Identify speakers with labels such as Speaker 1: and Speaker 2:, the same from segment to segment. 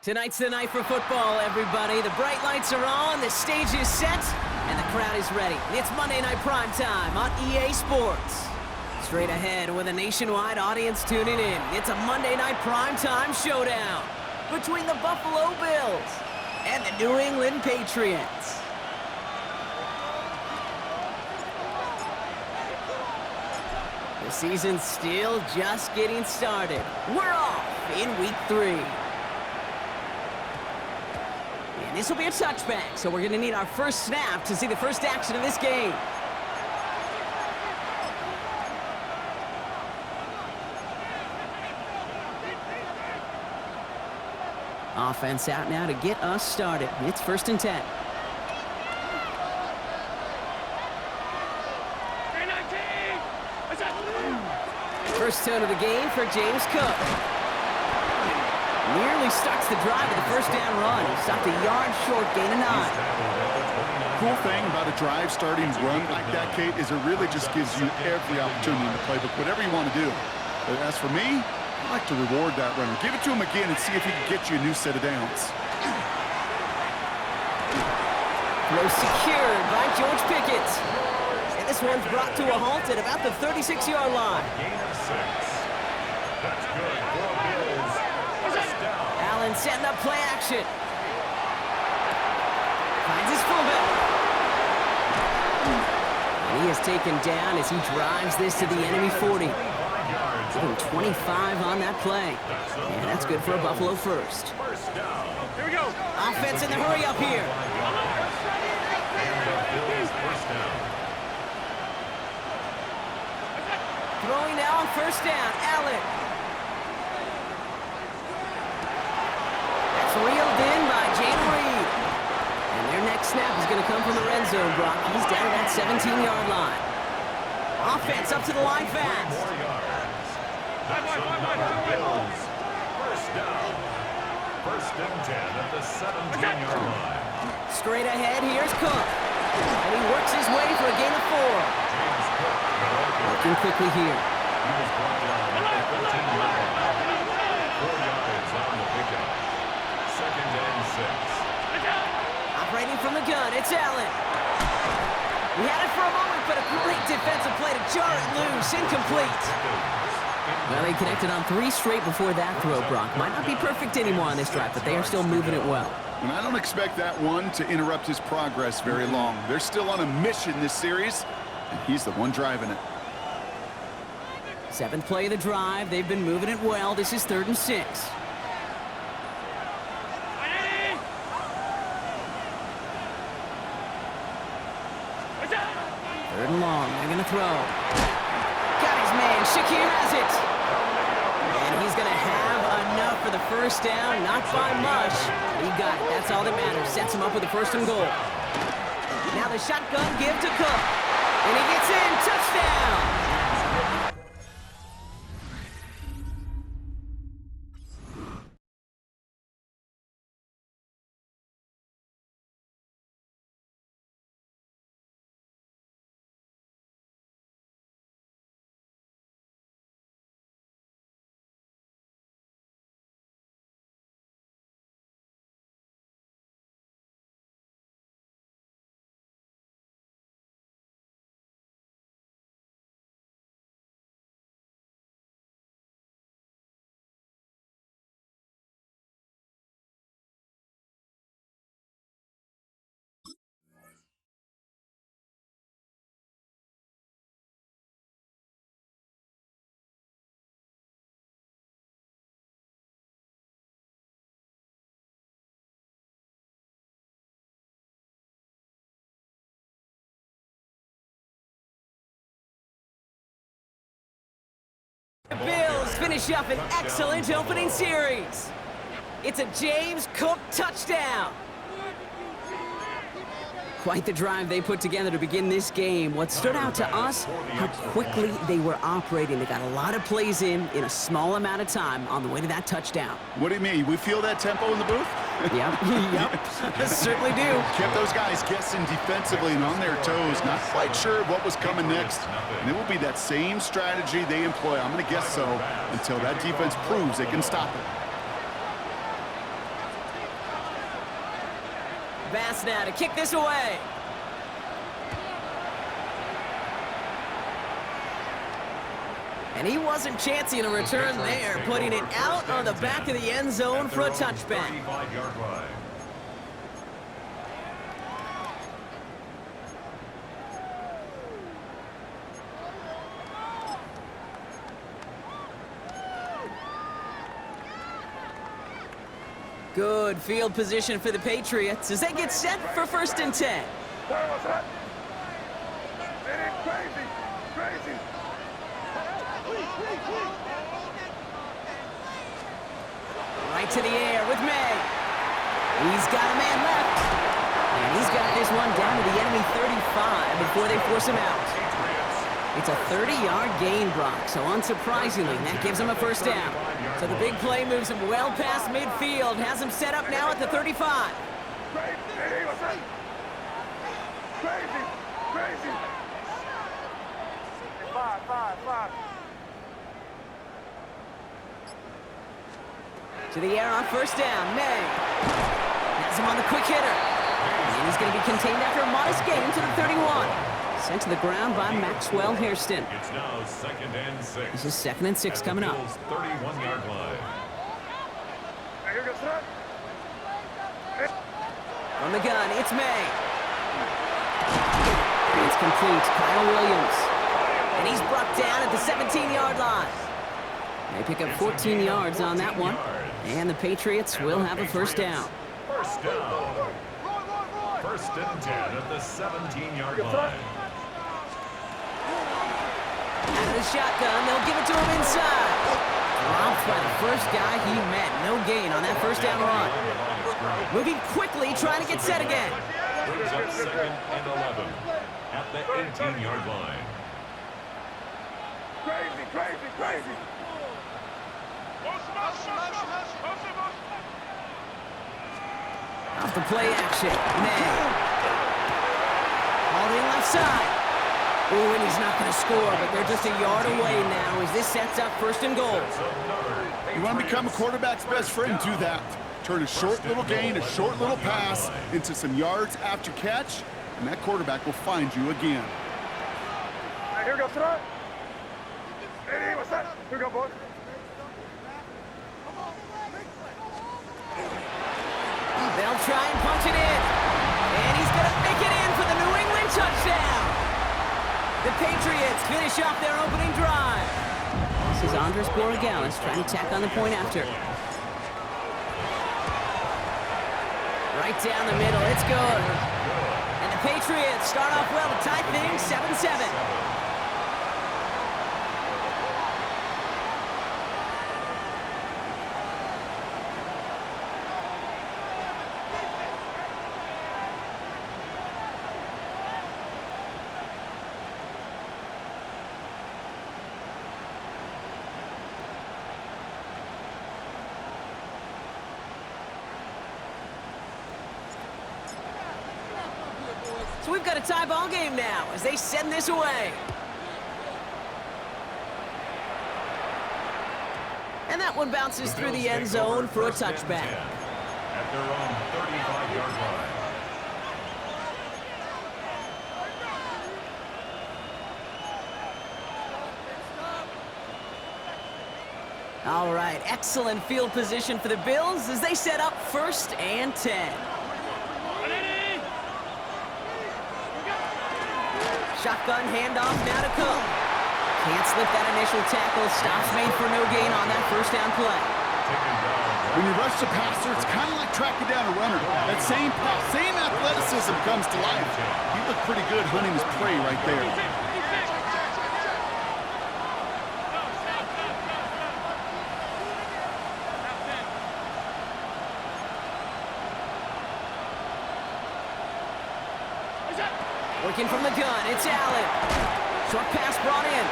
Speaker 1: Tonight's the night for football, everybody. The bright lights are on, the stage is set, and the crowd is ready. It's Monday Night Primetime on EA Sports. Straight ahead with a nationwide audience tuning in, it's a Monday Night Primetime showdown between the Buffalo Bills and the New England Patriots. The season's still just getting started. We're off in week 3. And this will be a touchback, so we're going to need our first snap to see the first action of this game. Offense out now to get us started. It's 1st and 10. First tone of the game for James Cook. Nearly starts the drive with a first down run. He stopped a yard short, gain of 9.
Speaker 2: Cool thing about a drive starting run like that, Kate, is it really just gives you every opportunity in the playbook, whatever you want to do. But as for me, I like to reward that runner. Give it to him again and see if he can get you a new set of downs.
Speaker 1: Throw secured by George Pickett. And this one's brought to a halt at about the 36-yard line.
Speaker 3: That's good for Bills. First down.
Speaker 1: Allen setting up play action. Finds his fullback. And he is taken down as he drives this to the enemy 40. Given 25 on that play. And that's good for a Buffalo first.
Speaker 3: Here we go.
Speaker 1: Offense in the hurry up here. Throwing now on first down. Allen. That's reeled in by Jane Reed. And their next snap is going to come from the red zone, Brock. He's down at that 17-yard line. Offense up to the line fast.
Speaker 3: Bills. First down. 1st and 10 at the 17-yard line.
Speaker 1: Straight ahead, here's Cook. And he works his way for a gain of 4. Working quickly here.
Speaker 3: He was brought down at the 15-yard line. 4 yards on the pickup. 2nd and 6.
Speaker 1: Operating from the gun, it's Allen. We had it for a moment, but a great defensive play to jar it loose. Incomplete. Well, they connected on 3 straight before that throw, Brock. Might not be perfect anymore on this drive, but they are still moving it well.
Speaker 2: And I don't expect that one to interrupt his progress very long. They're still on a mission this series, and he's the one driving it.
Speaker 1: 7th play of the drive. They've been moving it well. This is 3rd and 6. 3rd and long. They're going to throw. Got his man. Shakir has it. And he's going to have enough for the first down. Not by much. He got it. That's all that matters. Sets him up with the 1st and goal. Now the shotgun give to Cook. And he gets in. Touchdown. The Bills finish up an excellent opening series. It's a James Cook touchdown. Quite the drive they put together to begin this game. What stood out to us, how quickly they were operating. They got a lot of plays in a small amount of time on the way to that touchdown.
Speaker 2: What do you mean? We feel that tempo in the booth?
Speaker 1: Yep, certainly do.
Speaker 2: Kept those guys guessing defensively and on their toes, not quite sure what was coming next. And it will be that same strategy they employ, I'm going to guess so, until that defense proves they can stop it.
Speaker 1: Bass now to kick this away. And he wasn't chancing a return there, putting it out on the back of the end zone for a touchback.
Speaker 3: 35-yard line.
Speaker 1: Good field position for the Patriots as they get set for 1st and 10. Right to the air with May. He's got a man left. And he's got this one down to the enemy 35 before they force him out. It's a 30-yard gain, Brock, so unsurprisingly, that gives him a 1st down. So the big play moves him well past midfield, has him set up now at the 35. To the air on 1st down, May. Has him on the quick hitter. And he's going to be contained after a modest gain to the 31. Sent to the ground by Maxwell Hairston.
Speaker 3: It's now 2nd and 6.
Speaker 1: This is 2nd and 6 coming up.
Speaker 3: 31-yard line.
Speaker 1: From the gun, it's May. It's complete, Kyle Williams. And he's brought down at the 17-yard line. They pick up 14 yards on that one. And the Patriots will have a 1st down.
Speaker 3: 1st down. 1st and 10 at the 17-yard line.
Speaker 1: Out of the shotgun, they'll give it to him inside. Dropped by the first guy he met. No gain on that 1st down run. Moving quickly, trying to get set again.
Speaker 3: Brings up 2nd and 11 at the 18-yard line.
Speaker 4: Crazy.
Speaker 1: Off the play action, May. Holding left side. Ooh, and he's not going to score, but they're just a yard away now as this sets up 1st and goal.
Speaker 2: You want to become a quarterback's best friend, do that. Turn a short little gain, a short little pass into some yards after catch, and that quarterback will find you again.
Speaker 4: Here we go, Sarah. Hey, what's that? Here we go, boys.
Speaker 1: They'll try and punch it in. And he's going to make it in for the New England touchdown. The Patriots finish off their opening drive. This is Andres Borregales trying to tack on the point after. Right down the middle, it's good. And the Patriots start off well to tie things 7-7. So we've got a tie ball game now as they send this away. And that one bounces through the end zone for a touchback.
Speaker 3: At their own 35-yard line.
Speaker 1: All right, excellent field position for the Bills as they set up 1st and 10. Shotgun handoff now to Cook. Can't slip that initial tackle. Stops made for no gain on that 1st down play.
Speaker 2: When you rush the passer, it's kind of like tracking down a runner. That same pop, same athleticism comes to life. He looked pretty good hunting his prey right there.
Speaker 1: Working from the gun, it's Allen. Short pass brought in.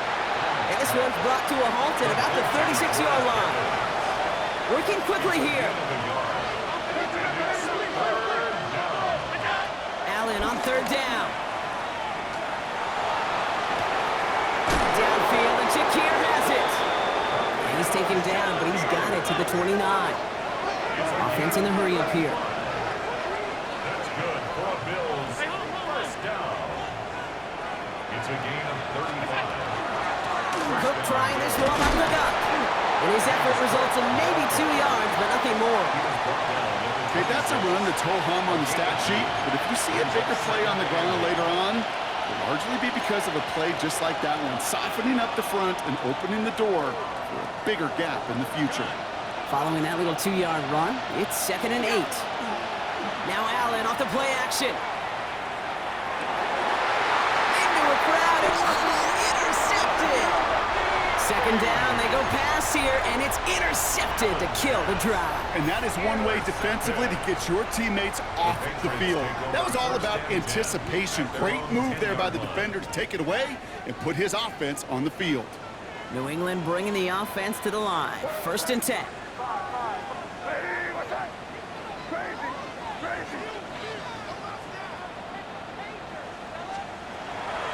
Speaker 1: And this one's brought to a halt at about the 36-yard line. Working quickly here. Allen on 3rd down. Downfield, and Shakir has it. And he's taken down, but he's got it to the 29. Offense in the hurry up here.
Speaker 3: That's good.
Speaker 1: Cook trying this one on the gut. And his effort results in maybe 2 yards, but nothing more.
Speaker 2: Okay, that's a run that's ho-hum on the stat sheet, but if you see a bigger play on the ground later on, it'll largely be because of a play just like that one, softening up the front and opening the door for a bigger gap in the future.
Speaker 1: Following that little 2-yard run, it's 2nd and 8. Now Allen off the play action. Into a crowd and intercepted. 2nd down, they go pass here, and it's intercepted to kill the drive.
Speaker 2: And that is one way defensively to get your teammates off the field. That was all about anticipation. Great move there by the defender to take it away and put his offense on the field.
Speaker 1: New England bringing the offense to the line. 1st and 10.
Speaker 4: Hey, what's that? Crazy, crazy.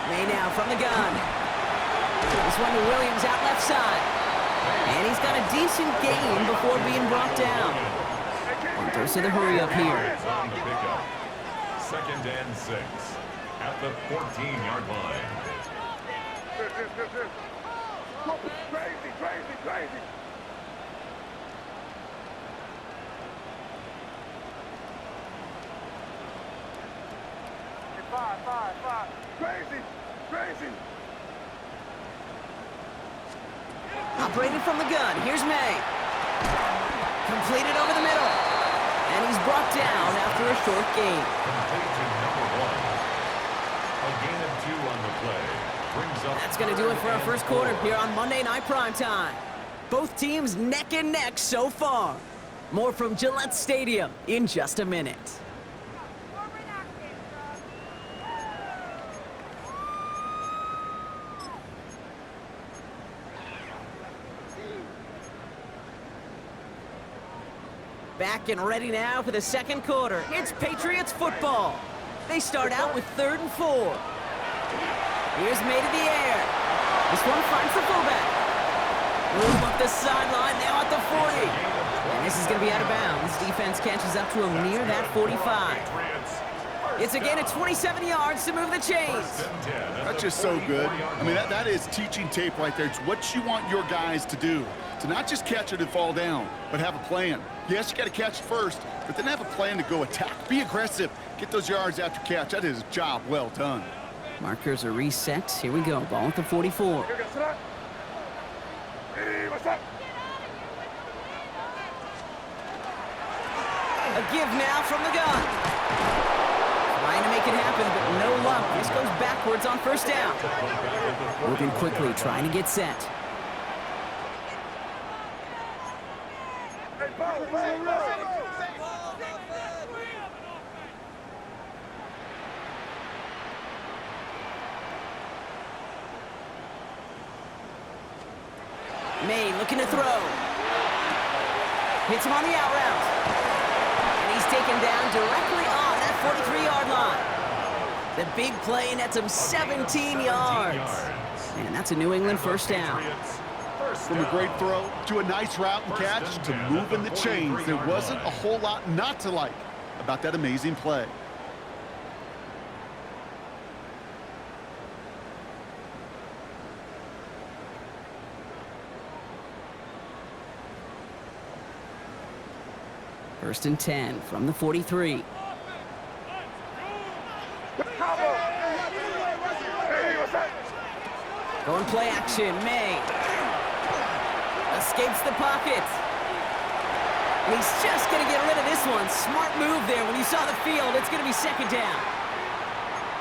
Speaker 1: May now from the gun. This one to Williams out left side. And he's got a decent gain before being brought down. There's to the hurry up here.
Speaker 3: 2nd and 6 at the 14-yard line.
Speaker 4: Good. Crazy, crazy, crazy. Five. Crazy, crazy.
Speaker 1: Operating from the gun. Here's May. Completed over the middle. And he's brought down after a short gain.
Speaker 3: Complete to number 1. A gain of 2 on the play. Brings up.
Speaker 1: That's going to do it for our first quarter here on Monday Night Primetime. Both teams neck and neck so far. More from Gillette Stadium in just a minute. Back and ready now for the second quarter. It's Patriots football. They start out with 3rd and 4. Here's May to the air. This one finds the fullback. Move up the sideline, now at the 40. And this is going to be out of bounds. Defense catches up to him near that 45. It's a gain of 27 yards to move the chains.
Speaker 2: That's just so good. I mean, that is teaching tape right there. It's what you want your guys to do. To not just catch it and fall down, but have a plan. Yes, you got to catch it first, but then have a plan to go attack. Be aggressive. Get those yards after catch. That is a job well done.
Speaker 1: Markers are reset. Here we go. Ball at the 44.
Speaker 4: Hey, what's up?
Speaker 1: A give now from the gun. Trying to make it happen, but no luck. This goes backwards on 1st down. Moving quickly, trying to get set. May looking to throw. Hits him on the out route. And he's taken down directly on that 43-yard line. The big play nets him 17 yards. And that's a New England 1st down.
Speaker 2: From a great throw to a nice route and catch to moving the chains, there wasn't a whole lot not to like about that amazing play.
Speaker 1: First and 10 from the 43.
Speaker 4: Hey, what's that?
Speaker 1: Going play action, May. Escapes the pocket. And he's just going to get rid of this one. Smart move there. When you saw the field, it's going to be 2nd down.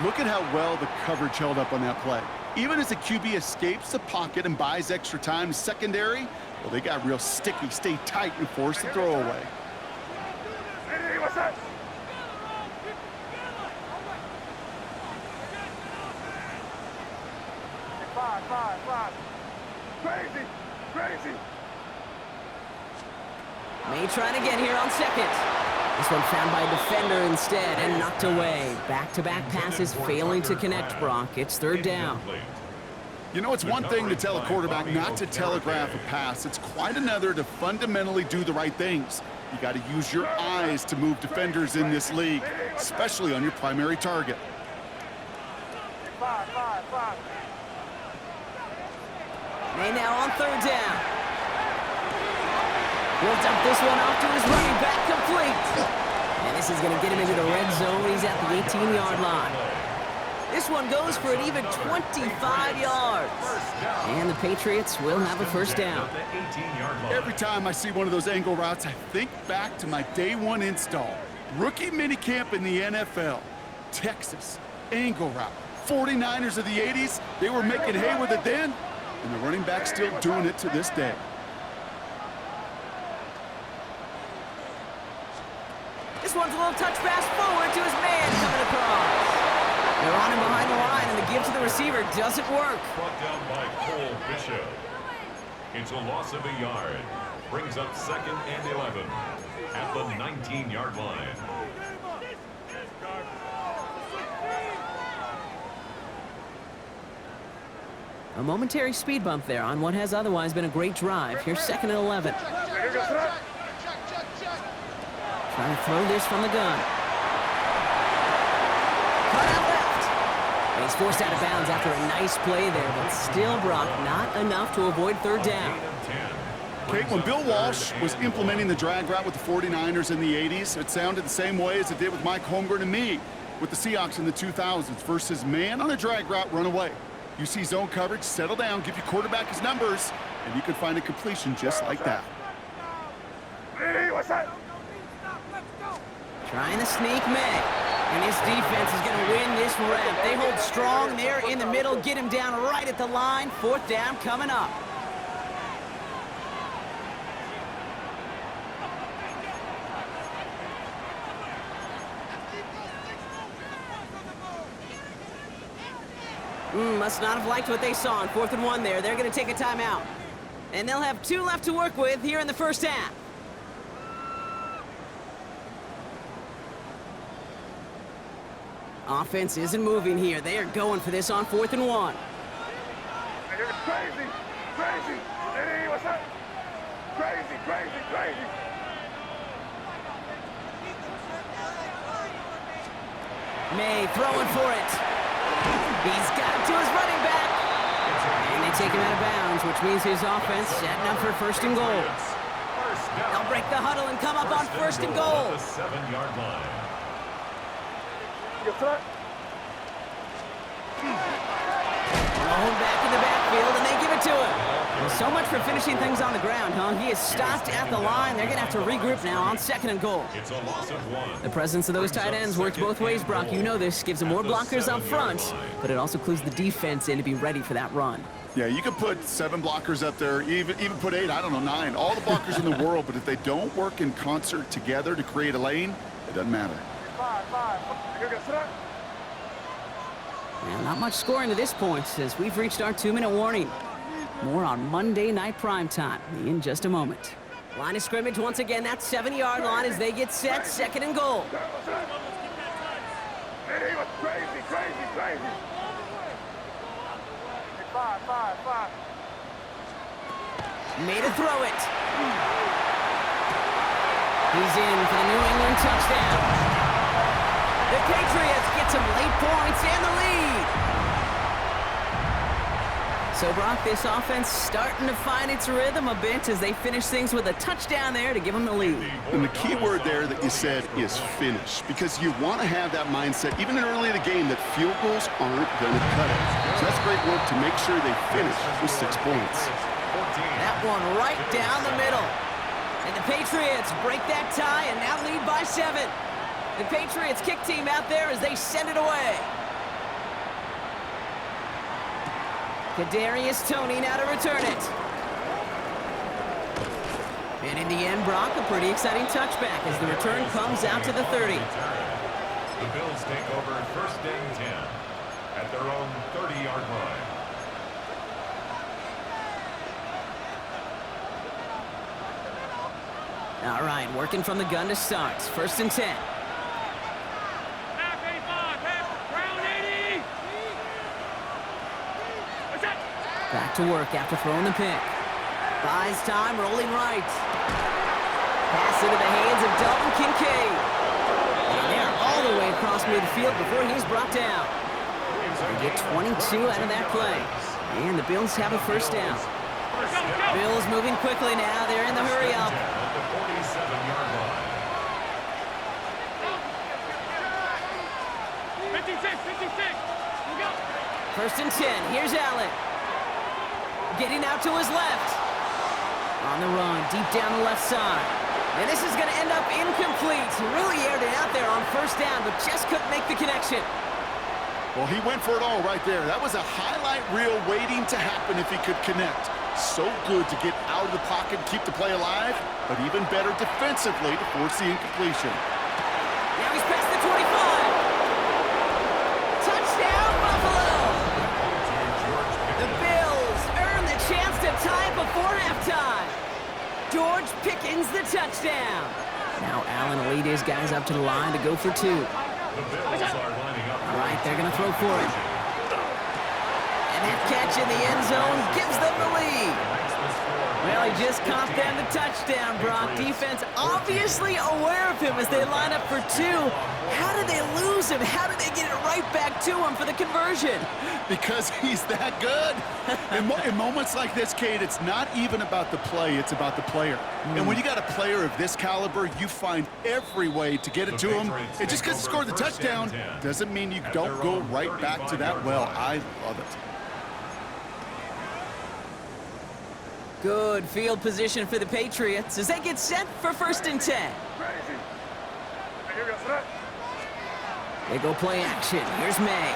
Speaker 2: Look at how well the coverage held up on that play. Even as the QB escapes the pocket and buys extra time secondary, well, they got real sticky, stay tight, and force the throw away.
Speaker 4: Hey, what's that? Five. Crazy.
Speaker 1: May trying again here on 2nd. This one found by a defender instead and knocked away. Back-to-back passes failing to connect, Brock. It's 3rd down.
Speaker 2: You know, it's one thing to tell a quarterback not to telegraph a pass. It's quite another to fundamentally do the right things. You got to use your eyes to move defenders in this league, especially on your primary target.
Speaker 4: Five.
Speaker 1: They now on third down. He'll dump this one off to his running back, complete. And this is going to get him into the red zone. He's at the 18-yard line. This one goes for an even 25 yards. And the Patriots will have a first down.
Speaker 2: Every time I see one of those angle routes, I think back to my day one install. Rookie minicamp in the NFL. Texas, angle route. 49ers of the 80s, they were making hay with it then, and the running back's still doing it to this day.
Speaker 1: This one's a little touch pass forward to his man coming across. They're on him behind the line, and the give to the receiver doesn't work.
Speaker 3: Brought down by Cole Bishop. It's a loss of a yard. Brings up 2nd and 11 at the 19-yard line.
Speaker 1: A momentary speed bump there on what has otherwise been a great drive. Here's 2nd and 11. Trying to throw this from the gun. Cut out left. And he's forced out of bounds after a nice play there, but still, Brock, not enough to avoid third down.
Speaker 2: Okay, when Bill Walsh was implementing the drag route with the 49ers in the 80s, it sounded the same way as it did with Mike Holmgren and me with the Seahawks in the 2000s versus man on a drag route, run away. You see zone coverage, settle down, give your quarterback his numbers, and you can find a completion just like that.
Speaker 4: Hey, what's that?
Speaker 1: Trying to sneak May. And this defense is going to win this round. They hold strong there in the middle, get him down right at the line. 4th down coming up. Must not have liked what they saw on 4th and 1 there. They're going to take a timeout. And they'll have 2 left to work with here in the first half. Offense isn't moving here. They are going for this on 4th and 1.
Speaker 4: Crazy, crazy. Hey, what's that? Crazy, crazy, crazy.
Speaker 1: May throwing for it. He's got it to his running back. And they take him out of bounds, which means his offense setting up for 1st and goal. They'll break the huddle and come up on 1st and goal.
Speaker 3: The 7-yard line.
Speaker 4: You throw.
Speaker 1: Thrown back in the backfield, and they give it to him. Well, so much for finishing things on the ground, huh? He is stopped at the line. They're going to have to regroup now on 2nd and goal.
Speaker 3: It's a loss of 1.
Speaker 1: The presence of those tight ends works both ways, Brock. You know this. Gives them more blockers up front, but it also clues the defense in to be ready for that run.
Speaker 2: Yeah, you could put 7 blockers up there, even put 8, I don't know, 9. All the blockers in the world, but if they don't work in concert together to create a lane, it doesn't matter.
Speaker 4: 5. You're going to throw.
Speaker 1: Well, not much scoring to this point as we've reached our 2-minute warning. More on Monday Night Primetime in just a moment. Line of scrimmage once again, that 7-yard line as they get set, 2nd and goal.
Speaker 4: Hey, what's crazy, crazy, crazy. 5.
Speaker 1: Made a throw it. He's in for the New England touchdown. The Patriots get some late points and the lead. So, Brock, this offense starting to find its rhythm a bit as they finish things with a touchdown there to give them the lead.
Speaker 2: And the key word there that you said is finish, because you want to have that mindset, even early in the game, that field goals aren't going to cut it. So that's great work to make sure they finish with 6 points.
Speaker 1: That one right down the middle. And the Patriots break that tie and now lead by 7. The Patriots kick team out there as they send it away. Kadarius Toney now to return it. And in the end, Brock, a pretty exciting touchback as the return comes out to the 30.
Speaker 3: The Bills take over 1st and 10 at their own 30-yard line.
Speaker 1: All right, working from the gun to start. 1st and 10. Back to work after throwing the pick. Buys time, rolling right. Pass into the hands of Dalton Kincaid. And they're all the way across midfield before he's brought down. They get 22 out of that play. And the Bills have a 1st down. Bills moving quickly now. They're in the hurry up.
Speaker 3: At the 47-yard line.
Speaker 4: 56.
Speaker 1: First and 10. Here's Allen. Getting out to his left. On the run, deep down the left side. And this is going to end up incomplete. Really aired it out there on first down, but just couldn't make the connection.
Speaker 2: Well, he went for it all right there. That was a highlight reel waiting to happen if he could connect. So good to get out of the pocket and keep the play alive, but even better defensively to force the incompletion.
Speaker 1: Now he's past the 25. Touchdown, Buffalo! The Bills earn the chance to tie before halftime. George Pickens the touchdown. Now Allen will lead his guys up to the line to go for 2.
Speaker 3: The Bills are lining up.
Speaker 1: All right, they're going to throw for it. And that catch in the end zone gives them the lead. Well, he just caught them the touchdown, Brock. Defense obviously aware of him as they line up for 2. How did they lose him? How did they get it right back to him for the conversion?
Speaker 2: Because he's that good. In moments like this, Kate, it's not even about the play, it's about the player. And when you got a player of this caliber, you find every way to get it to him. And just because he scored the touchdown doesn't mean you don't go right back to that well. I love it.
Speaker 1: Good field position for the Patriots as they get set for first and 10. They go play action. Here's May.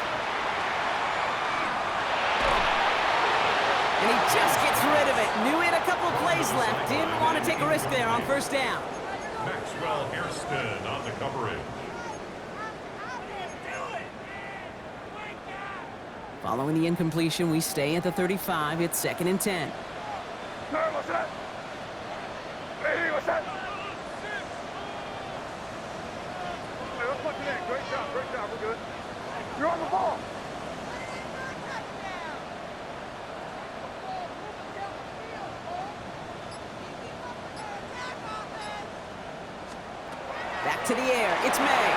Speaker 1: And he just gets rid of it. Knew he had a couple of plays left. Didn't want to take a risk there on first down.
Speaker 3: Maxwell Hairston on the coverage.
Speaker 1: Following the incompletion, we stay at the 35. It's second and 10.
Speaker 4: What's that? Hey, what's that? Hey, let's punch it in. Great job. We're good. You're on the ball.
Speaker 1: Back to the air. It's May.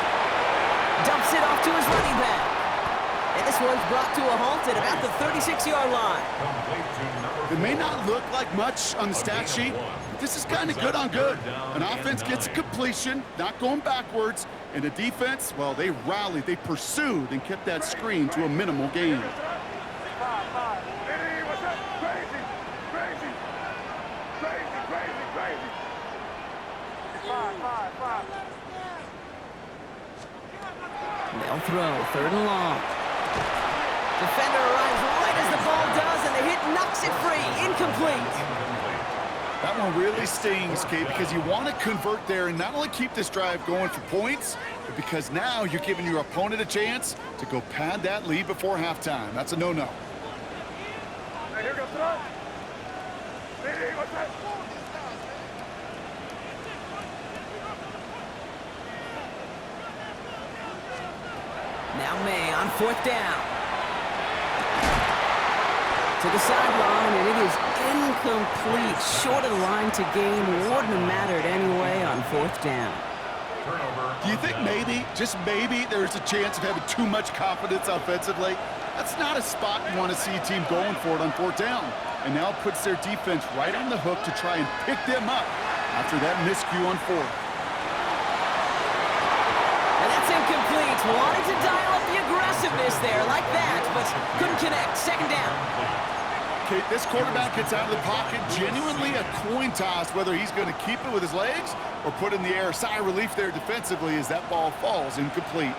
Speaker 1: Dumps it off to his running back. And this one's brought to a halt at about the 36-yard line.
Speaker 2: It may not look like much on the stat sheet, but this is kind of good on good. An offense gets a completion, not going backwards, and the defense, well, they rallied, they pursued, and kept that screen to a minimal gain.
Speaker 4: Hey, what's that? Crazy. 5.
Speaker 1: They'll throw, third and long. Defender arrives right as the ball does, and the hit knocks it free. Incomplete.
Speaker 2: That one really stings, Kate, because you want to convert there and not only keep this drive going for points, but because now you're giving your opponent a chance to go pad that lead before halftime. That's a no-no.
Speaker 4: Hey, here goes tonight. Hey, what's that?
Speaker 1: Now May on fourth down. To the sideline, and it is incomplete. Short of the line to gain. Wouldn't have mattered anyway on fourth down.
Speaker 2: Do you think maybe, just maybe, there's a chance of having too much confidence offensively? That's not a spot you want to see a team going for it on fourth down. And now it puts their defense right on the hook to try and pick them up after that miscue on fourth.
Speaker 1: And that's incomplete. Wanted to dial up the aggressiveness there like that, but couldn't connect. Second down.
Speaker 2: Kate, this quarterback gets out of the pocket, genuinely a coin toss whether he's going to keep it with his legs or put it in the air. Sigh of relief there defensively as that ball falls incomplete.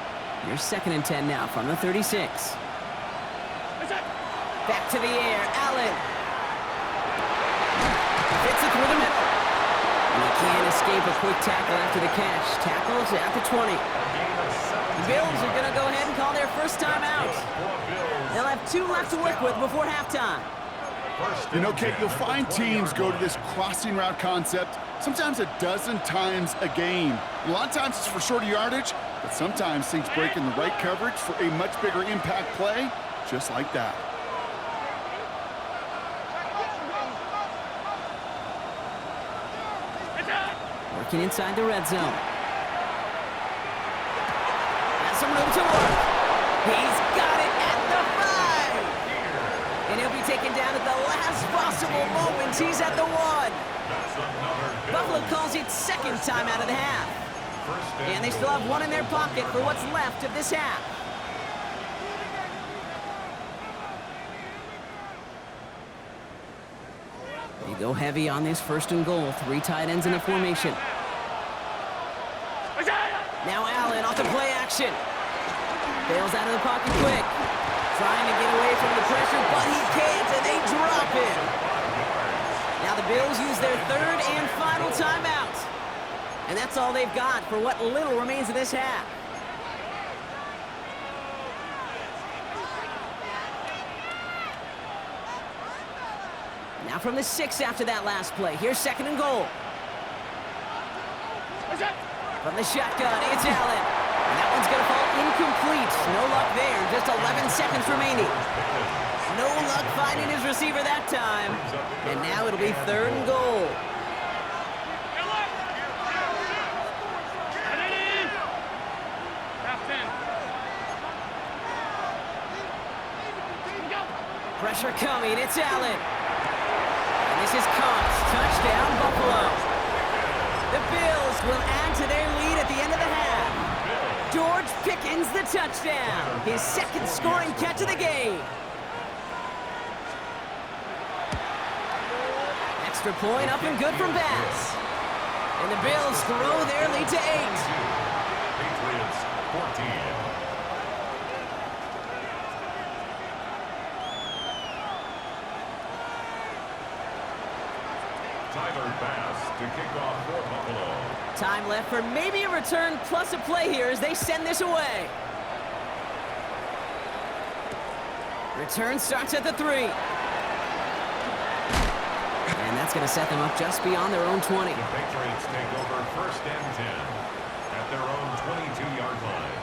Speaker 1: Here's second and 10 now from the 36. Back to the air, Allen. Fits it through the middle. And he can't escape a quick tackle after the catch. Tackles at the 20. The Bills are going to go ahead and call their first time out. They'll have 2 left to work with before halftime.
Speaker 2: You know, Kate, you'll find teams go to this crossing route concept sometimes a dozen times a game. A lot of times it's for shorter yardage, but sometimes things break in the right coverage for a much bigger impact play, just like that.
Speaker 1: Working inside the red zone. Has some room to work. He's got it at the 5. And he'll be taken second down at the last possible moment. He's at the 1. Buffalo calls it second time out of the half. And they still have 1 in their pocket for what's left of this half. They go heavy on this 1st and goal. 3 tight ends in a formation. Now Allen off the play action. Bails out of the pocket quick. Trying to get away from the pressure, but he can't, and they drop him. Now the Bills use their 3rd and final timeout. And that's all they've got for what little remains of this half. Now from the 6 after that last play. Here's 2nd and goal. From the shotgun, it's Allen. And that one's going to fall incomplete. No luck there. Just 11 seconds remaining. No luck finding his receiver that time. And now it'll be 3rd and goal. Pressure coming. It's Allen. And this is caught. Touchdown, Buffalo. The Bills will add to their lead at the end of the half. George Pickens the touchdown. His 2nd scoring catch of the game. Extra point up and good from Bass. And the Bills grow their lead to 8.
Speaker 3: Patriots 14. Bass to kick off for Buffalo.
Speaker 1: Time left for maybe a return plus a play here as they send this away. Return starts at the 3. And that's going to set them up just beyond their own 20.
Speaker 3: The Patriots take over 1st and 10 at their own 22-yard line.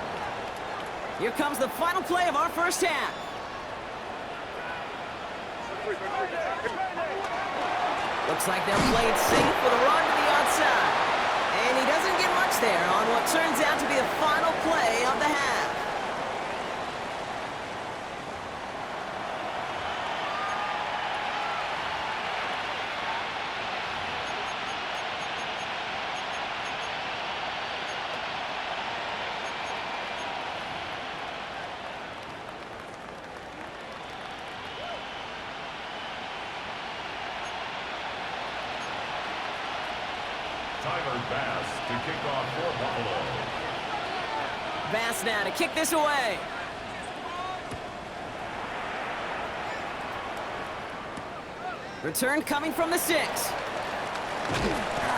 Speaker 1: Here comes the final play of our first half. Looks like they'll play it safe with a run to the outside. And he doesn't get much there on what turns out to be the final play of the half.
Speaker 3: Bass to kick off for Buffalo.
Speaker 1: Bass now to kick this away. Return coming from the 6.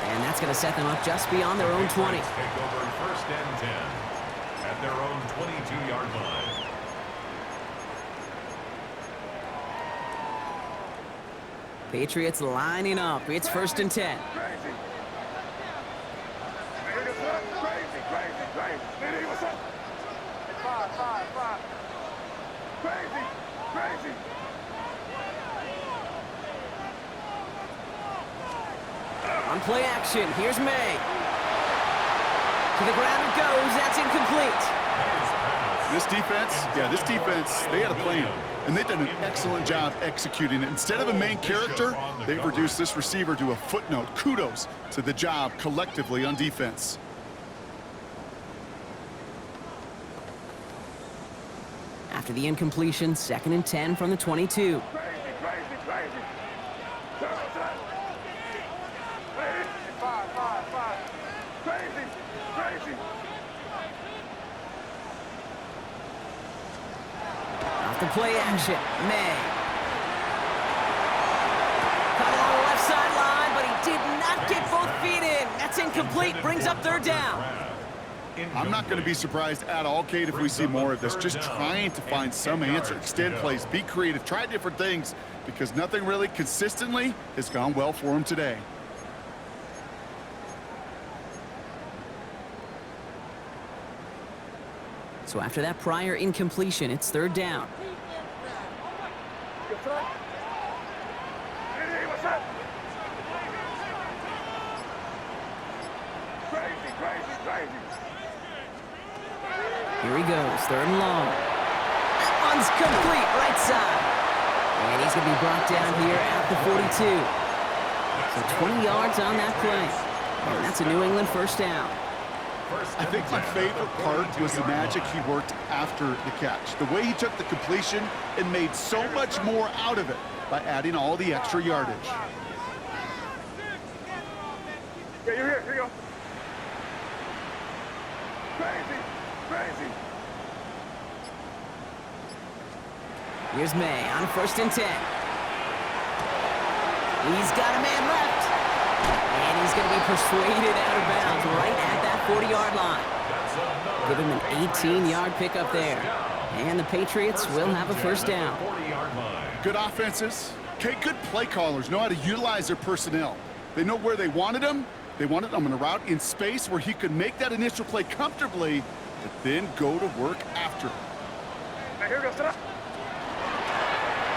Speaker 1: And that's going to set them up just beyond their own 20.
Speaker 3: Take over 1st and 10 at their own 22-yard line.
Speaker 1: Patriots lining up. It's 1st and 10. On play action, here's May. To the ground it goes, that's incomplete.
Speaker 2: This defense, they had a plan, and they've done an excellent job executing it. Instead of a main character, they've reduced this receiver to a footnote. Kudos to the job collectively on defense.
Speaker 1: After the incompletion, 2nd and 10 from the 22. Off the play action, May. Caught along the left sideline, but he did not get both feet in. That's incomplete, brings up 3rd down.
Speaker 2: I'm not going to be surprised at all, Kate, if we see more of this. Just trying to find some answer, extend plays, be creative, try different things, because nothing really consistently has gone well for him today.
Speaker 1: So after that prior incompletion, it's 3rd down. Here he goes, 3rd and long. That one's complete, right side. And he's going to be brought down here at the 42. So 20 yards on that play. And that's a New England first down.
Speaker 2: I think my favorite part was the magic he worked after the catch. The way he took the completion and made so much more out of it by adding all the extra yardage.
Speaker 4: Yeah, you're here. Here you go. Crazy. Crazy.
Speaker 1: Here's May on 1st and 10. He's got a man left. And he's going to be persuaded out of bounds right at that 40-yard line. Give him an 18-yard pickup there. And the Patriots will have a first down.
Speaker 2: Good offenses. Okay, good play callers know how to utilize their personnel. They know where they wanted him. They wanted him on a route in space where he could make that initial play comfortably, but then go to work after.
Speaker 4: Now here we go. Sit up.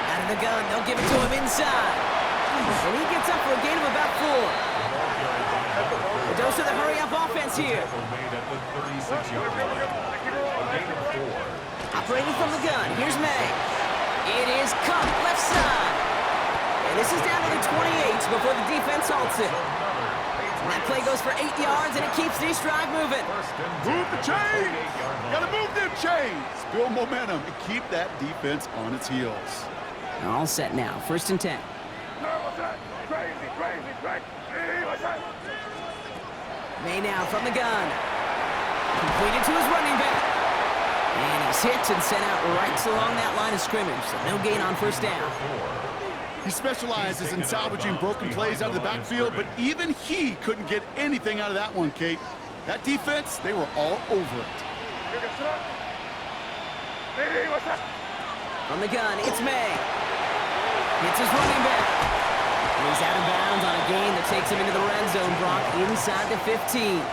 Speaker 1: Out of the gun, they'll give it to him inside. And he gets up for a gain of about 4. The dose of the hurry-up offense here. Operating from the gun, here's May. It is Cup, left side. And this is down to the 28 before the defense halts it. And that play goes for 8 yards, and it keeps this drive moving.
Speaker 2: Move the chains! Gotta move them chains! Build momentum and keep that defense on its heels.
Speaker 1: All set now, 1st and 10.
Speaker 4: No, what's that? Crazy, crazy, crazy. Hey, what's that?
Speaker 1: May now from the gun. Completed to his running back. And he's hit and sent out right along that line of scrimmage, so no gain on 1st down.
Speaker 2: He specializes in salvaging broken plays out of the backfield, but even he couldn't get anything out of that one, Kate. That defense, they were all over it.
Speaker 4: Here we go. Sit up. Hey, what's that?
Speaker 1: From the gun, it's May. It's his running back. And he's out of bounds on a gain that takes him into the red zone, Brock, inside the 15.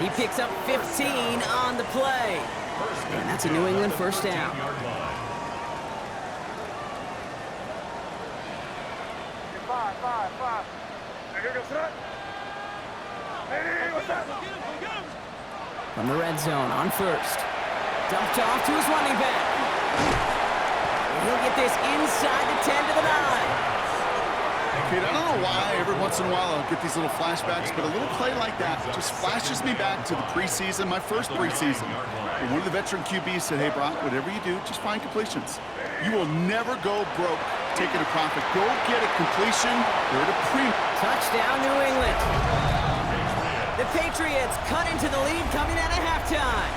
Speaker 1: He picks up 15 on the play. And that's a New England first down.
Speaker 4: Five. Now here we go. Sit up. Hey, what's that?
Speaker 1: From the red zone on 1st. Dumped off to his running back. And he'll get this inside the 10 to the 9.
Speaker 2: Kate, I don't know why every once in a while I'll get these little flashbacks, but a little play like that just flashes me back to the preseason, my first preseason. And one of the veteran QBs said, hey, Brock, whatever you do, just find completions. You will never go broke taking a profit. Go get a completion. They're at a premium.
Speaker 1: Touchdown, New England. The Patriots cut into the lead coming out of halftime.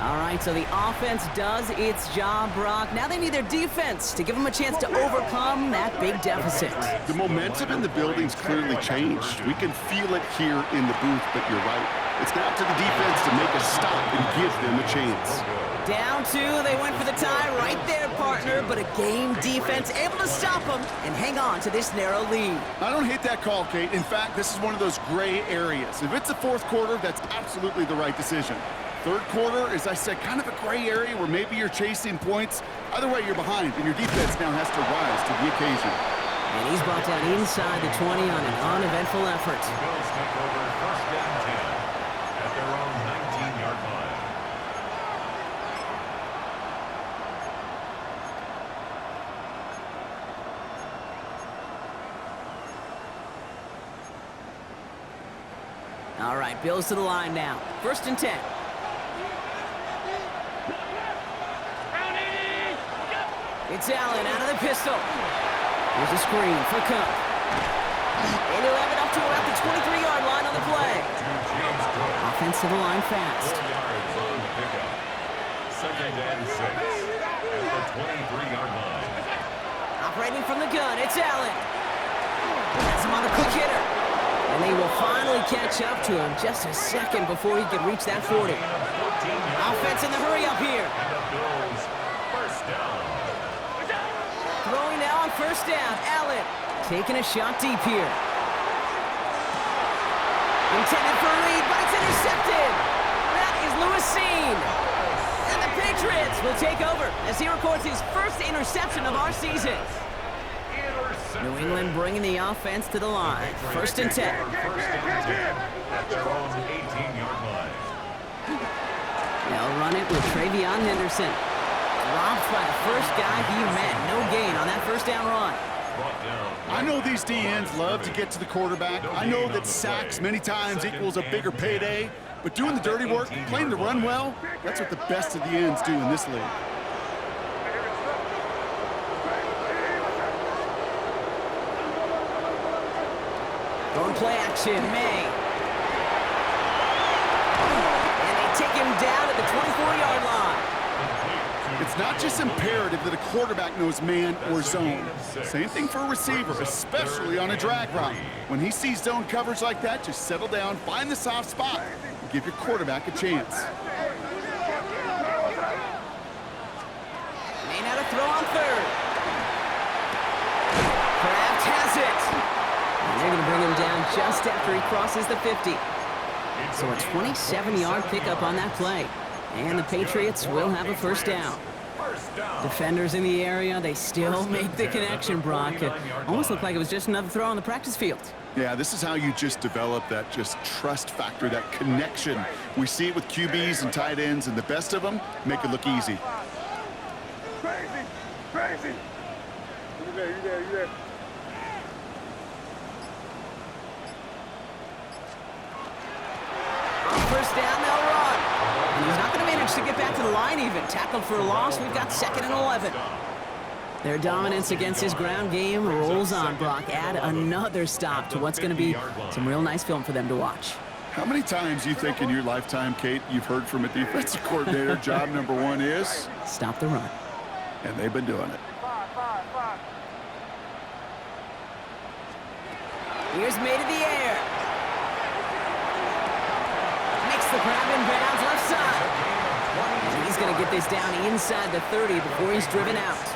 Speaker 1: All right, so the offense does its job, Brock. Now they need their defense to give them a chance to overcome that big deficit.
Speaker 2: The momentum in the building's clearly changed. We can feel it here in the booth, but you're right. It's now to the defense to make a stop and give them a chance.
Speaker 1: Down 2, they went for the tie right there, partner, but a game defense able to stop them and hang on to this narrow lead.
Speaker 2: I don't hate that call, Kate. In fact, this is one of those gray areas. If it's the 4th quarter, that's absolutely the right decision. 3rd quarter, as I said, kind of a gray area where maybe you're chasing points. Either way, you're behind, and your defense now has to rise to the occasion.
Speaker 1: And he's brought down inside the 20 on an uneventful effort.
Speaker 3: The Bills take over 1st and 10 at their own 19-yard line.
Speaker 1: All right, Bills to the line now. 1st and 10. It's Allen out of the pistol. Here's a screen for Cup. And he'll have it up to about the 23-yard line on the play. Offense to the line fast.
Speaker 3: 4 yards on the pickup. 2nd and 6 at the 23-yard line.
Speaker 1: Operating from the gun, it's Allen. Has him on the quick hitter. And they will finally catch up to him just a second before he can reach that 40. Offense in the hurry up here.
Speaker 3: And the Bills first down.
Speaker 1: Throwing now on 1st down. Allen taking a shot deep here. Intended for a lead, but it's intercepted. That is Lewisine. And the Patriots will take over as he records his first interception of our season. New England bringing the offense to the line. 1st and 10.
Speaker 3: 1st and 10 at their own 18-yard line.
Speaker 1: They'll run it with Travion Henderson. Robbed by the first guy he met. No gain on that first down run.
Speaker 2: I know these DNs love to get to the quarterback. I know that sacks many times equals a bigger payday, but doing the dirty work, playing the run well, that's what the best of the ends do in this league.
Speaker 1: Going play action, May. And they take him down at the 24-yard line.
Speaker 2: It's not just imperative that a quarterback knows man or zone. Same thing for a receiver, especially on a drag route. When he sees zone coverage like that, just settle down, find the soft spot, and give your quarterback a chance.
Speaker 1: May not a throw on third. Kraft has it. And they're going to bring him down just after he crosses the 50. So a 27-yard pickup on that play. And the Patriots will have a first down. Defenders in the area, they still make the connection, Brock. It almost looked like it was just another throw on the practice field.
Speaker 2: Yeah, this is how you just develop that just trust factor, that connection. We see it with QBs and tight ends, and the best of them make it look easy.
Speaker 4: Crazy, crazy. You there, you there, you there.
Speaker 1: First down, they'll run. And he's not going to manage to get back to the line even. Tackled for a loss. We've got 2nd and 11. Their dominance against his ground game rolls on, Brock. Add another stop to what's going to be some real nice film for them to watch.
Speaker 2: How many times do you think in your lifetime, Kate, you've heard from a defensive coordinator, job number one is?
Speaker 1: Stop the run.
Speaker 2: And they've been doing it.
Speaker 1: Here's May to the air. Makes the grab in bounds left side. And he's going to get this down inside the 30 before he's driven out.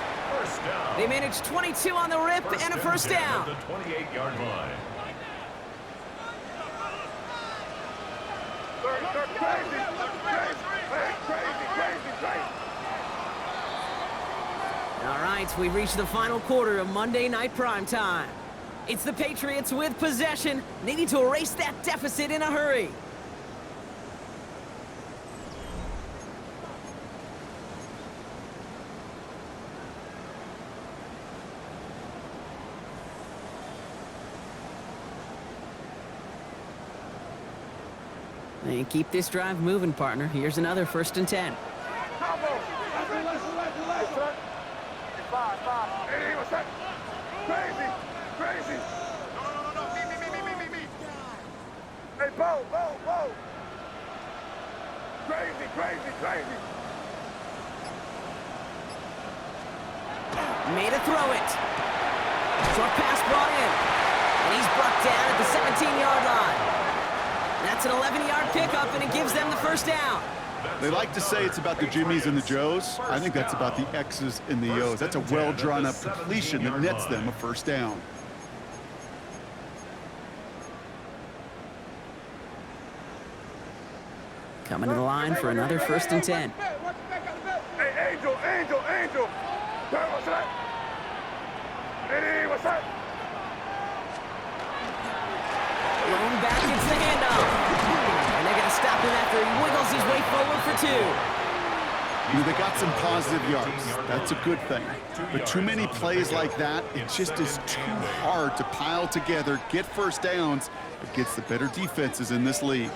Speaker 1: They managed 22 on the rip and a first down.
Speaker 3: The 28-yard line.
Speaker 1: All right, we've reached the final quarter of Monday Night Primetime. It's the Patriots with possession, needing to erase that deficit in a hurry. And keep this drive moving, partner. Here's another 1st and 10.
Speaker 4: Hey, what's that? Crazy, crazy. No. Me. Hey, Bo. Crazy.
Speaker 1: Made a throw it. Short pass brought in. And he's brought down at the 17-yard line. That's an 11-yard pickup, and it gives them the first down.
Speaker 2: They like to say it's about the Jimmies and the Joes. I think that's about the X's and the O's. That's a well-drawn-up completion that nets them a first down.
Speaker 1: Coming to the line for another 1st and 10.
Speaker 4: Hey, Angel. What's that? Hey, what's that?
Speaker 1: Going back, it's the handoff. And they're going to stop him after he wiggles his way forward for 2.
Speaker 2: You know, they got some positive yards. That's a good thing. But too many plays like that, it just is too hard to pile together, get first downs against the better defenses in this league.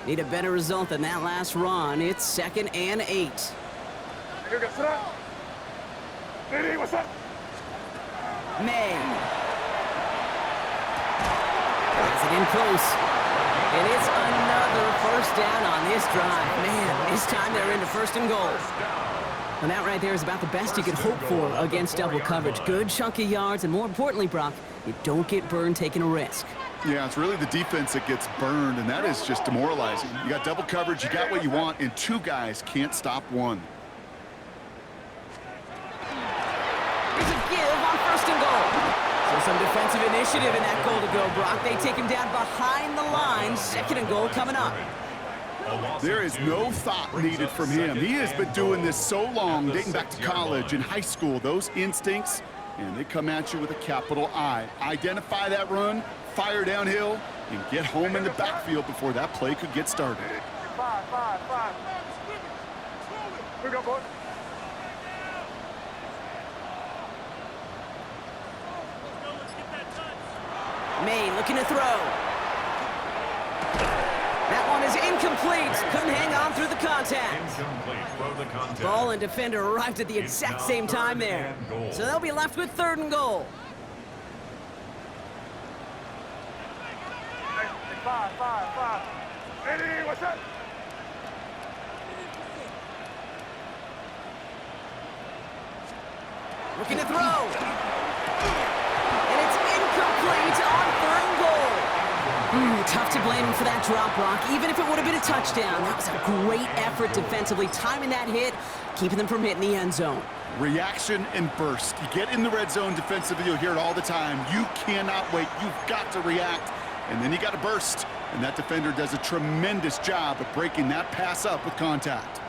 Speaker 1: Need a better result than that last run. It's 2nd and 8.
Speaker 4: Hey, what's up?
Speaker 1: May. Has it in close. And it's another first down on this drive. Man, this time they're into 1st and goal. And that right there is about the best you could hope for against double coverage. Good chunk of yards, and more importantly, Brock, you don't get burned taking a risk.
Speaker 2: Yeah, it's really the defense that gets burned, and that is just demoralizing. You got double coverage, you got what you want, and 2 guys can't stop one.
Speaker 1: There's a give on 1st and goal. So some defensive initiative in that goal to go, Brock. They take him down behind the line. 2nd and goal coming up.
Speaker 2: There is no thought needed from him. He has been doing this so long, dating back to college and high school. Those instincts, and they come at you with a capital I. Identify that run, fire downhill and get home in the backfield before that play could get started.
Speaker 4: 5. Here we go, boys.
Speaker 1: May looking to throw. That one is incomplete. Couldn't hang on through the contact.
Speaker 3: Incomplete. Throw the contact.
Speaker 1: Ball and defender arrived at the exact same time there. So they'll be left with 3rd and goal.
Speaker 4: 5. Eddie, what's that?
Speaker 1: Looking to throw. And it's incomplete on 3rd and goal. Tough to blame him for that drop, Brock, even if it would have been a touchdown. That was a great effort defensively, timing that hit, keeping them from hitting the end zone.
Speaker 2: Reaction and burst. You get in the red zone defensively, you'll hear it all the time. You cannot wait. You've got to react, and then you got to burst. And that defender does a tremendous job of breaking that pass up with contact.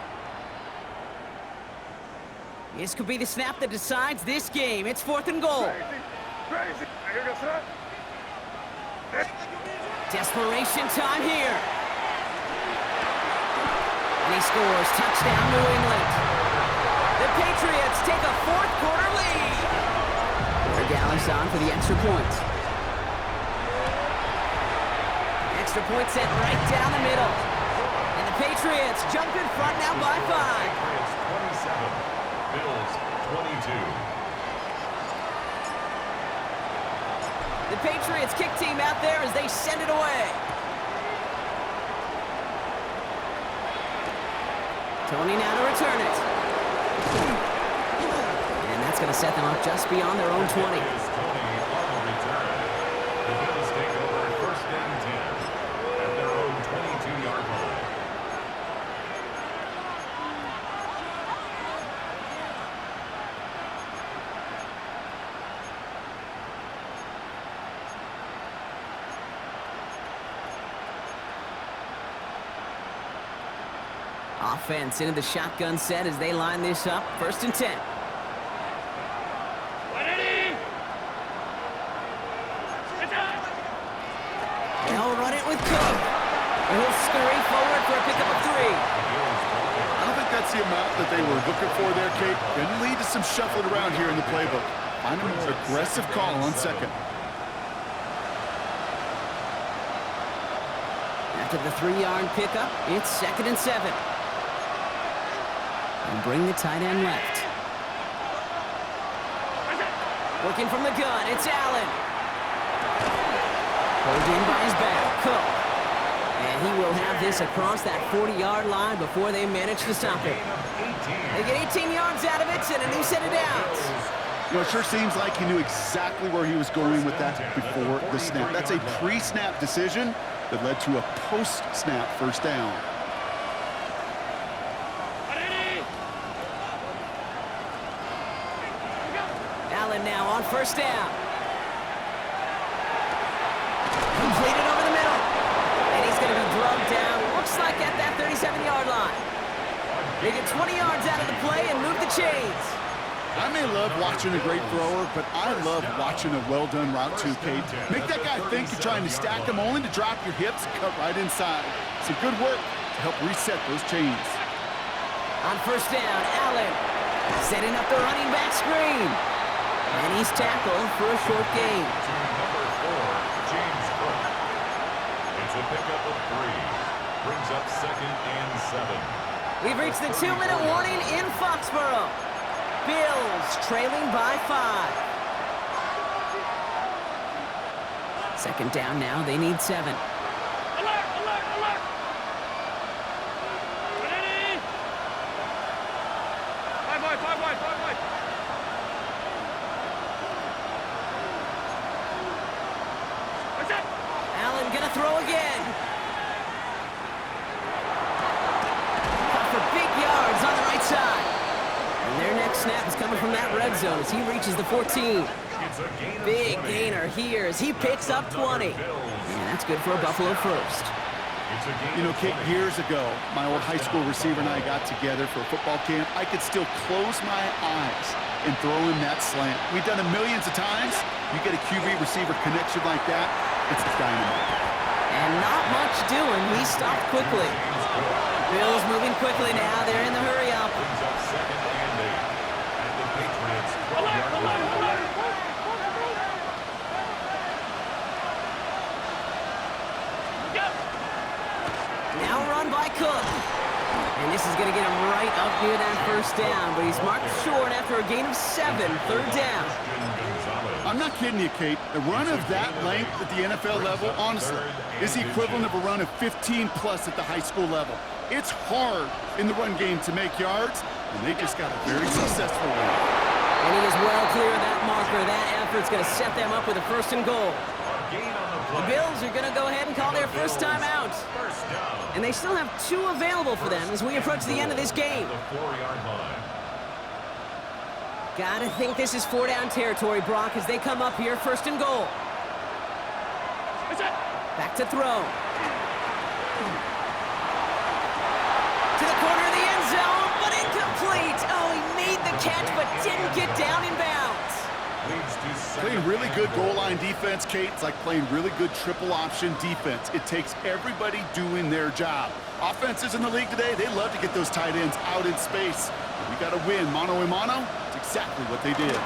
Speaker 1: This could be the snap that decides this game. It's 4th and goal.
Speaker 4: Crazy. Here goes that.
Speaker 1: Desperation time here. And he scores. Touchdown, New England. The Patriots take a 4th quarter lead. Dallas on for the extra point. Extra point sent right down the middle. And the Patriots jump in front now by 5.
Speaker 3: Patriots 27. Bills 22.
Speaker 1: The Patriots kick team out there as they send it away. Tony now to return it. And that's going to set them up just beyond their own 20.
Speaker 3: Tony on the return. The Bills take over 1st and 10 at their own 22-yard line.
Speaker 1: Offense into the shotgun set as they line this up. 1st and 10. They'll run it with Cook. He'll scurry forward for a pickup of 3.
Speaker 2: I don't think that's the amount that they were looking for there, Kate. Going to lead to some shuffling around here in the playbook. Find a more aggressive call on 2nd.
Speaker 1: After the 3-yard pickup, it's 2nd and 7. And bring the tight end left. Working from the gun, it's Allen. Pulled in by his back, Cook. And he will have this across that 40-yard line before they manage to stop it. They get 18 yards out of it and a new set of downs.
Speaker 2: You know, it sure seems like he knew exactly where he was going with that before the snap. That's a pre-snap decision that led to a post-snap 1st down.
Speaker 1: Allen now on 1st down. Completed over the middle. And he's going to be drugged down. Looks like at that 37-yard line. They get 20 yards out of the play and move the chains.
Speaker 2: I may love watching a great thrower, but I love watching a well-done route too, Kate. Make that guy think you're trying to stack him only to drop your hips and cut right inside. Some good work to help reset those chains.
Speaker 1: On 1st down, Allen setting up the running back screen. And he's tackled for a short gain.
Speaker 3: To number 4, James Cook. It's a pickup of 3. Brings up 2nd and 7.
Speaker 1: We've reached the 2-minute warning in Foxborough. Bills trailing by 5. 2nd down now, they need 7. Allen gonna throw again. Cut for big yards on the right side. And their next snap is coming from that red zone as he reaches the 14. Big gainer here as he picks up 20. And that's good for a Buffalo first.
Speaker 2: You know, Kate, years ago, my old high school receiver and I got together for a football camp. I could still close my eyes and throw in that slant. We've done it millions of times. You get a QB receiver connection like that, it's dynamite.
Speaker 1: And not much doing. He stopped quickly. Bills moving quickly now. They're in the hurry up.
Speaker 3: Brings up second and 8. At the Patriots' 12-yard line.
Speaker 1: Now run by Cook. And this is going to get him right up near that first down. But he's marked short after a gain of 7, third down.
Speaker 2: I'm not kidding you, Kate. A run of that length at the NFL level, honestly, is the equivalent of a run of 15-plus at the high school level. It's hard in the run game to make yards, and they just got a very successful one.
Speaker 1: And he is well clear of that marker. That effort's going to set them up with a first and goal. The Bills are going to go ahead and call their first time out. And they still have 2 available for them as we approach the end of this game. Gotta think this is 4-down territory, Brock, as they come up here, first and goal. Back to throw. To the corner of the end zone, but incomplete. Oh, he made the catch, but didn't get down in bounds.
Speaker 2: Playing really good goal line defense, Kate. It's like playing really good triple option defense. It takes everybody doing their job. Offenses in the league today, they love to get those tight ends out in space. We got to win mano a mano. It's exactly what they did.
Speaker 1: And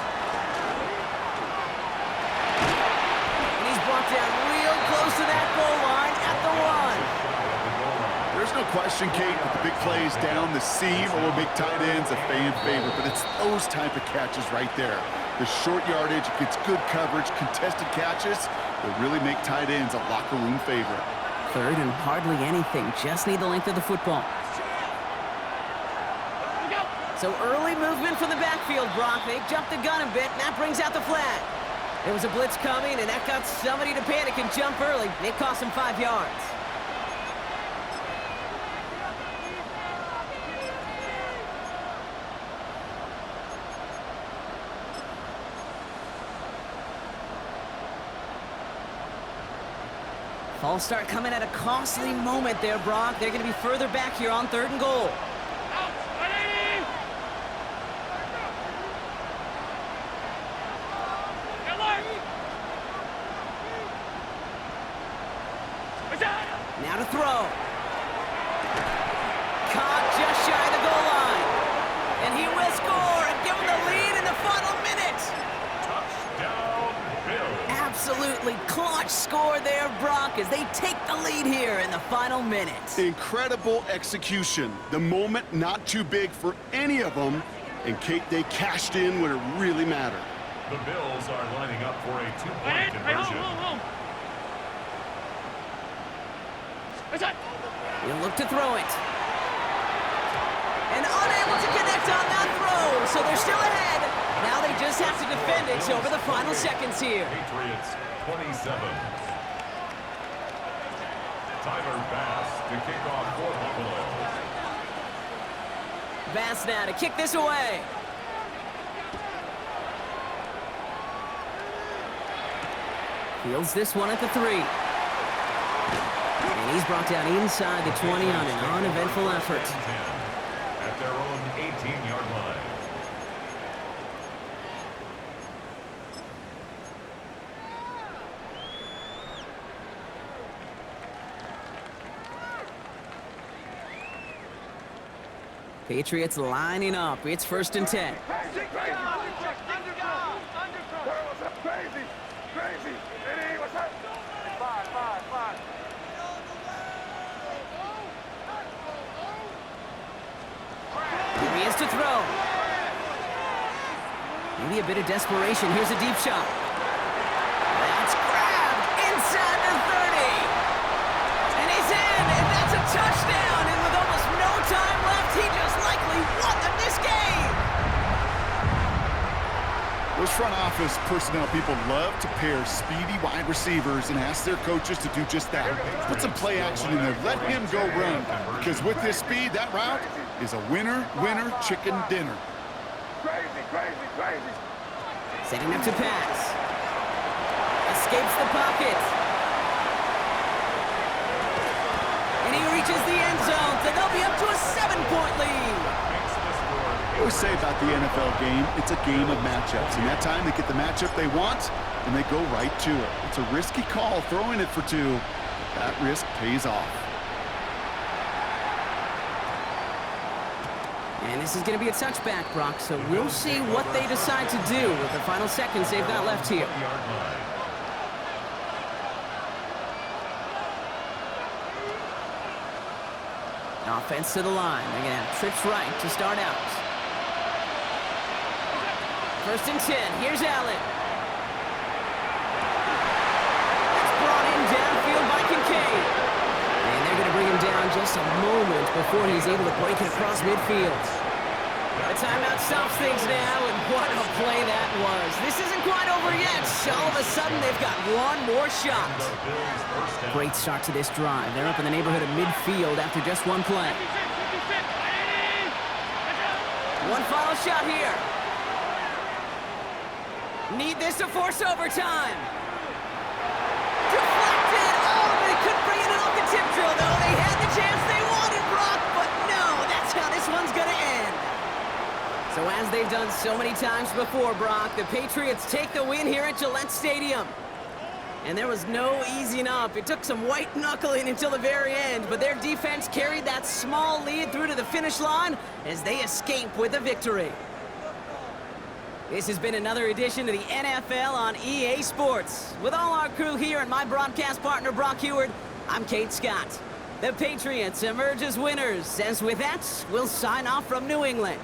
Speaker 1: he's brought down real close to that goal line at the 1.
Speaker 2: There's no question, Kate, that the big plays down the seam or big tight ends a fan favorite, but it's those type of catches right there. The short yardage, gets good coverage, contested catches that really make tight ends a locker room favorite.
Speaker 1: Third and hardly anything. Just need the length of the football. So early movement from the backfield, Brock. They jumped the gun a bit, and that brings out the flag. There was a blitz coming, and that got somebody to panic and jump early. It cost them 5 yards. False start coming at a costly moment there, Brock. They're going to be further back here on 3rd and goal. Now to throw. Caught just shy of the goal line. And he will score and give him the lead in the final minute.
Speaker 3: Touchdown, Bills.
Speaker 1: Absolutely clutch score there, Brock, as they take the lead here in the final minute.
Speaker 2: Incredible execution. The moment not too big for any of them. And, Kate, they cashed in when it really mattered.
Speaker 3: The Bills are lining up for a 2-point conversion.
Speaker 1: He'll look to throw it. And unable to connect on that throw, so they're still ahead. Now they just have to defend it over the final seconds here.
Speaker 3: Patriots 27. Tyler Bass to kick off for Buffalo.
Speaker 1: Bass now to kick this away. Fields this one at the 3. And he's brought down inside the 20 on an uneventful effort.
Speaker 3: At their own 18-yard line.
Speaker 1: Patriots lining up. It's 1st and 10.
Speaker 4: Crazy. Eddie, what's up? 5.
Speaker 1: Here he is to throw. Maybe a bit of desperation. Here's a deep shot. That's grabbed inside the 30. And he's in, and that's a touchdown. And with almost no time left, he just likely won them this game.
Speaker 2: Those front office personnel people love to pair speedy wide receivers and ask their coaches to do just that. Put some play action in there. Let him go run. Because with his speed, that route is a winner, chicken dinner.
Speaker 4: Crazy.
Speaker 1: Setting up to pass. Escapes the pocket. And he reaches the end zone, so they'll be up to a 7-point lead.
Speaker 2: I always say about the NFL game, it's a game of matchups. And that time they get the matchup they want, and they go right to it. It's a risky call throwing it for 2, but that risk pays off.
Speaker 1: And this is going to be a touchback, Brock, so we'll see what they decide to do with the final seconds they've got left here. Offense to the line. They're going to have trips right to start out. 1st and 10. Here's Allen. That's brought in downfield by Kincaid. And they're going to bring him down just a moment before he's able to break it across midfield. The timeout stops things now, and what a play that was. This isn't quite over yet. All of a sudden, they've got one more shot. Great start to this drive. They're up in the neighborhood of midfield after just one play. One final shot here. Need this to force overtime. Deflected. Oh, they couldn't bring it in off the tip drill, though. They had the chance they wanted, Brock, but no, that's how this one's going to end. So as they've done so many times before, Brock, the Patriots take the win here at Gillette Stadium. And there was no easing up. It took some white knuckling until the very end, but their defense carried that small lead through to the finish line as they escape with a victory. This has been another edition of the NFL on EA Sports. With all our crew here and my broadcast partner, Brock Heward, I'm Kate Scott. The Patriots emerge as winners, as with that, we'll sign off from New England.